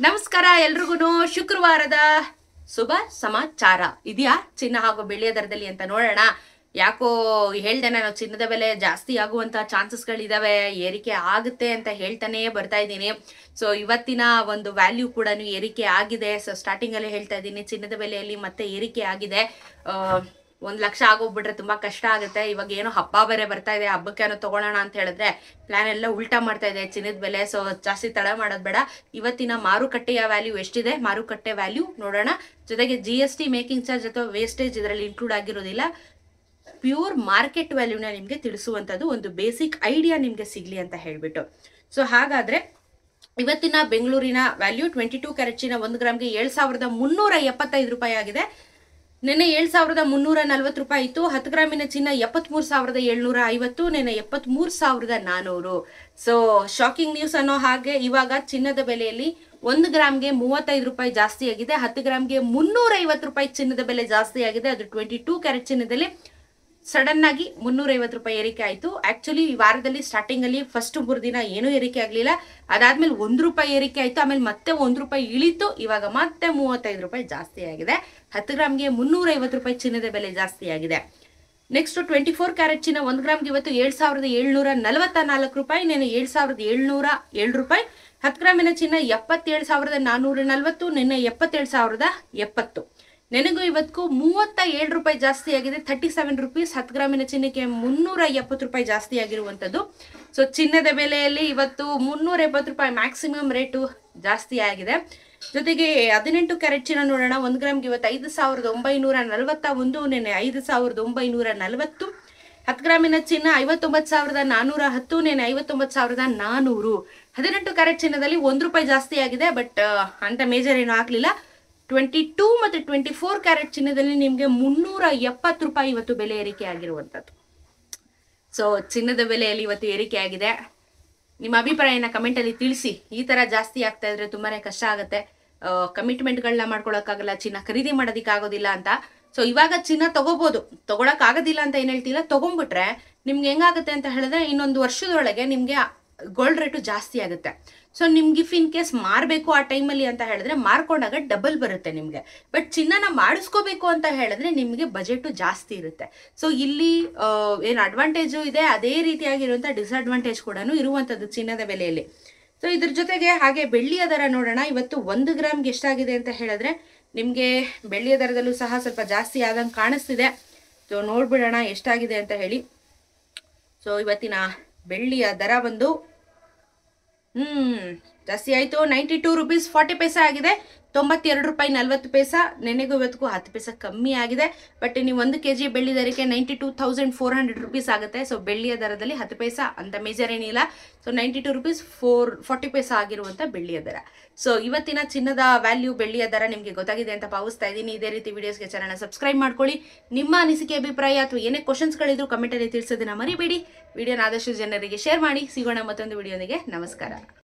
ನಮಸ್ಕಾರ ಎಲ್ರಿಗೂ ಶುಕ್ರವಾರದ ಶುಭ ಸಮಾಚಾರ ಇದೆಯಾ ಚಿನ್ನ ಹಾಗೂ ಬೆಳ್ಳಿಯ ದರದಲ್ಲಿ ಅಂತ ನೋಡೋಣ. ಯಾಕೋ ಹೇಳ್ದೆ ನಾನು ಚಿನ್ನದ ಬೆಲೆ ಜಾಸ್ತಿ ಆಗುವಂತ ಚಾನ್ಸಸ್ಗಳಿದಾವೆ, ಏರಿಕೆ ಆಗುತ್ತೆ ಅಂತ ಹೇಳ್ತಾನೆ ಬರ್ತಾ ಇದ್ದೀನಿ. ಸೊ ಇವತ್ತಿನ ಒಂದು ವ್ಯಾಲ್ಯೂ ಕೂಡ ಏರಿಕೆ ಆಗಿದೆ. ಸೊ ಸ್ಟಾರ್ಟಿಂಗ್ ಅಲ್ಲಿ ಹೇಳ್ತಾ ಇದ್ದೀನಿ ಚಿನ್ನದ ಬೆಲೆಯಲ್ಲಿ ಮತ್ತೆ ಏರಿಕೆ ಆಗಿದೆ. 1,00,000 ಆಗೋಗ್ಬಿಟ್ರೆ ತುಂಬಾ ಕಷ್ಟ ಆಗುತ್ತೆ. ಇವಾಗ ಏನೋ ಹಬ್ಬ ಬೇರೆ ಬರ್ತಾ ಇದೆ, ಹಬ್ಬಕ್ಕೆ ಏನೋ ತಗೊಳ್ಳೋಣ ಅಂತ ಹೇಳಿದ್ರೆ ಪ್ಲಾನ್ ಎಲ್ಲ ಉಲ್ಟಾ ಮಾಡ್ತಾ ಇದೆ ಚಿನ್ನದ ಬೆಲೆ. ಸೊ ಜಾಸ್ತಿ ತಡ ಮಾಡೋದು ಬೇಡ. ಇವತ್ತಿನ ಮಾರುಕಟ್ಟೆಯ ವ್ಯಾಲ್ಯೂ ಎಷ್ಟಿದೆ, ಮಾರುಕಟ್ಟೆ ವ್ಯಾಲ್ಯೂ ನೋಡೋಣ. ಜೊತೆಗೆ GST ಮೇಕಿಂಗ್ ಚಾರ್ಜ್ ಅಥವಾ ವೇಸ್ಟೇಜ್ ಇದರಲ್ಲಿ ಇನ್ಕ್ಲೂಡ್ ಆಗಿರೋದಿಲ್ಲ. ಪ್ಯೂರ್ ಮಾರ್ಕೆಟ್ ವ್ಯಾಲ್ಯೂನ ನಿಮಗೆ ತಿಳಿಸುವಂಥದ್ದು ಒಂದು ಬೇಸಿಕ್ ಐಡಿಯಾ ನಿಮಗೆ ಸಿಗ್ಲಿ ಅಂತ ಹೇಳ್ಬಿಟ್ಟು. ಸೊ ಹಾಗಾದ್ರೆ ಇವತ್ತಿನ ಬೆಂಗಳೂರಿನ ವ್ಯಾಲ್ಯೂ 22 ಕ್ಯಾರೆಟ್ ಚಿನ್ನ 1 ಗ್ರಾಮ್ಗೆ 7,375 ರೂಪಾಯಿ ಆಗಿದೆ. ನಿನ್ನೆ 7,340 ರೂಪಾಯಿ ಇತ್ತು. 10 ಗ್ರಾಮಿನ ಚಿನ್ನ 73,750, ನಿನ್ನೆ 73,400. ಸೊ ಶಾಕಿಂಗ್ ನ್ಯೂಸ್ ಅನ್ನೋ ಹಾಗೆ ಇವಾಗ ಚಿನ್ನದ ಬೆಲೆಯಲ್ಲಿ 1 ಗ್ರಾಮ್ಗೆ 35 ರೂಪಾಯಿ ಜಾಸ್ತಿ ಆಗಿದೆ. 10 ಗ್ರಾಮ್ಗೆ 350 ರೂಪಾಯಿ ಚಿನ್ನದ ಬೆಲೆ ಜಾಸ್ತಿ ಆಗಿದೆ. ಅದು 22 ಕ್ಯಾರೆಟ್ ಚಿನ್ನದಲ್ಲಿ ಸಡನ್ ಆಗಿ 350 ರೂಪಾಯಿ ಏರಿಕೆ ಆಯಿತು. ಆಕ್ಚುಲಿ ಈ ವಾರದಲ್ಲಿ ಸ್ಟಾರ್ಟಿಂಗ್ ಅಲ್ಲಿ ಫಸ್ಟ್ 3 ದಿನ ಏನೂ ಏರಿಕೆ ಆಗಲಿಲ್ಲ. ಅದಾದ್ಮೇಲೆ 1 ರೂಪಾಯಿ ಏರಿಕೆ ಆಯಿತು, ಆಮೇಲೆ ಮತ್ತೆ 1 ರೂಪಾಯಿ ಇಳಿತು. ಇವಾಗ ಮತ್ತೆ 35 ರೂಪಾಯಿ ಜಾಸ್ತಿ ಆಗಿದೆ. 10 ಗ್ರಾಮ್ಗೆ 350 ರೂಪಾಯಿ ಚಿನ್ನದ ಬೆಲೆ ಜಾಸ್ತಿ ಆಗಿದೆ. ನೆಕ್ಸ್ಟ್ 24 ಕ್ಯಾರೆಟ್ ಚಿನ್ನ 1 ಗ್ರಾಮ್ಗೆ ಇವತ್ತು 7,744 ರೂಪಾಯಿ, ನಿನ್ನೆ 7,707 ರೂಪಾಯಿ. 10 ಗ್ರಾಮಿನ ಚಿನ್ನ 77,440, ನಿನ್ನೆ 77,070. ನೆನಗೂ ಇವತ್ತು 37 ರೂಪಾಯಿ ಜಾಸ್ತಿ ಆಗಿದೆ, 37 ರುಪೀಸ್. 10 ಗ್ರಾಮಿನ ಚಿನ್ನಕ್ಕೆ 370 ರೂಪಾಯಿ ಜಾಸ್ತಿ ಆಗಿರುವಂಥದ್ದು. ಸೊ ಚಿನ್ನದ ಬೆಲೆಯಲ್ಲಿ ಇವತ್ತು 370 ರೂಪಾಯಿ ಮ್ಯಾಕ್ಸಿಮಮ್ ರೇಟು ಜಾಸ್ತಿ ಆಗಿದೆ. ಜೊತೆಗೆ 18 ಕ್ಯಾರೆಟ್ ಚಿನ್ನ ನೋಡೋಣ. 1 ಗ್ರಾಮ್ಗೆ ಇವತ್ತು 5,941, ನಿನ್ನೆ 5,940. 10 ಗ್ರಾಮಿನ ಚಿನ್ನ 59,410, ನಿನ್ನೆ 59,400. 18 ಕ್ಯಾರೆಟ್ ಚಿನ್ನದಲ್ಲಿ 1 ರೂಪಾಯಿ ಜಾಸ್ತಿ ಆಗಿದೆ, ಬಟ್ ಅಂತ ಮೇಜರ್ ಏನೂ ಆಗಲಿಲ್ಲ. 22 ಮತ್ತು 24 ಕ್ಯಾರೆಟ್ ಚಿನ್ನದಲ್ಲಿ ನಿಮಗೆ 370 ರೂಪಾಯಿ ಇವತ್ತು ಬೆಲೆ ಏರಿಕೆ ಆಗಿರುವಂಥದ್ದು. ಸೊ ಚಿನ್ನದ ಬೆಲೆಯಲ್ಲಿ ಇವತ್ತು ಏರಿಕೆ ಆಗಿದೆ. ನಿಮ್ಮ ಅಭಿಪ್ರಾಯನ ಕಮೆಂಟಲ್ಲಿ ತಿಳಿಸಿ. ಈ ಥರ ಜಾಸ್ತಿ ಆಗ್ತಾ ಇದ್ರೆ ತುಂಬಾನೇ ಕಷ್ಟ ಆಗುತ್ತೆ. ಕಮಿಟ್ಮೆಂಟ್ಗಳನ್ನ ಮಾಡ್ಕೊಳಕ್ಕಾಗಲ್ಲ, ಚಿನ್ನ ಖರೀದಿ ಮಾಡೋದಕ್ಕಾಗೋದಿಲ್ಲ ಅಂತ. ಸೊ ಇವಾಗ ಚಿನ್ನ ತಗೋಬಹುದು, ತಗೊಳಕ್ಕಾಗೋದಿಲ್ಲ ಅಂತ ಏನು ಹೇಳ್ತಿಲ್ಲ. ತಗೊಂಡ್ಬಿಟ್ರೆ ನಿಮ್ಗೆ ಹೆಂಗಾಗುತ್ತೆ ಅಂತ ಹೇಳಿದ್ರೆ ಇನ್ನೊಂದು ವರ್ಷದೊಳಗೆ ನಿಮಗೆ ಗೋಲ್ಡ್ ರೇಟು ಜಾಸ್ತಿ ಆಗುತ್ತೆ. ಸೊ ನಿಮ್ಗೆ ಇಫ್ ಇನ್ ಕೇಸ್ ಮಾರಬೇಕು ಆ ಟೈಮಲ್ಲಿ ಅಂತ ಹೇಳಿದ್ರೆ ಮಾರ್ಕೊಂಡಾಗ ಡಬಲ್ ಬರುತ್ತೆ ನಿಮಗೆ. ಬಟ್ ಚಿನ್ನನ ಮಾಡಿಸ್ಕೋಬೇಕು ಅಂತ ಹೇಳಿದ್ರೆ ನಿಮಗೆ ಬಜೆಟು ಜಾಸ್ತಿ ಇರುತ್ತೆ. ಸೊ ಇಲ್ಲಿ ಏನು ಅಡ್ವಾಂಟೇಜು ಇದೆ, ಅದೇ ರೀತಿಯಾಗಿರುವಂಥ ಡಿಸ್ಅಡ್ವಾಂಟೇಜ್ ಕೂಡ ಇರುವಂಥದ್ದು ಚಿನ್ನದ ಬೆಲೆಯಲ್ಲಿ. ಸೊ ಇದ್ರ ಜೊತೆಗೆ ಹಾಗೆ ಬೆಳ್ಳಿಯ ದರ ನೋಡೋಣ. ಇವತ್ತು 1 ಗ್ರಾಮ್ಗೆ ಎಷ್ಟಾಗಿದೆ ಅಂತ ಹೇಳಿದ್ರೆ ನಿಮಗೆ ಬೆಳ್ಳಿಯ ದರದಲ್ಲೂ ಸಹ ಸ್ವಲ್ಪ ಜಾಸ್ತಿ ಆದಂಗೆ ಕಾಣಿಸ್ತಿದೆ. ಸೊ ನೋಡ್ಬಿಡೋಣ ಎಷ್ಟಾಗಿದೆ ಅಂತ ಹೇಳಿ. ಸೊ ಇವತ್ತಿನ ಬೆಳ್ಳಿಯ ದರ ಬಂದು ಜಾಸ್ತಿ ಆಯಿತು. 92 ರುಪೀಸ್ 40 ಪೈಸೆ ಆಗಿದೆ. 92 ರೂಪಾಯಿ 40 ಪೈಸೆ. ನೆನೆಗೂ ಇವತ್ತಿಗೂ 10 ಪೈಸೆ ಕಮ್ಮಿ ಆಗಿದೆ. ಬಟ್ ನೀವು 1 kg ಬೆಳ್ಳಿ ದರಕ್ಕೆ 92,400 ರುಪೀಸ್ ಆಗುತ್ತೆ. ಸೊ ಬೆಳ್ಳಿಯ ದರದಲ್ಲಿ 10 ಪೈಸೆ ಅಂತ ಮೇಜರ್ ಏನಿಲ್ಲ. ಸೊ 92 ರುಪೀಸ್ 40 ಪೈಸೆ ಆಗಿರುವಂಥ ಬೆಳ್ಳಿಯ ದರ. ಸೊ ಇವತ್ತಿನ ಚಿನ್ನದ ವ್ಯಾಲ್ಯೂ ಬೆಳ್ಳಿಯ ದರ ನಿಮಗೆ ಗೊತ್ತಾಗಿದೆ ಅಂತ ಭಾವಿಸ್ತಾ ಇದ್ದೀನಿ. ಇದೇ ರೀತಿ ವಿಡಿಯೋಸ್ಗೆ ಚಾನಲ್ನ ಸಬ್ಸ್ಕ್ರೈಬ್ ಮಾಡ್ಕೊಳ್ಳಿ. ನಿಮ್ಮ ಅನಿಸಿಕೆ ಅಭಿಪ್ರಾಯ ಅಥವಾ ಏನೇ ಕ್ವಶನ್ಸ್ಗಳಿದ್ರು ಕಮೆಂಟಲ್ಲಿ ತಿಳಿಸೋದನ್ನ ಮರಿಬೇಡಿ. ವಿಡಿಯೋನ ಆದಷ್ಟು ಜನರಿಗೆ ಶೇರ್ ಮಾಡಿ. ಸಿಗೋಣ ಮತ್ತೊಂದು ವಿಡಿಯೋನಿಗೆ. ನಮಸ್ಕಾರ.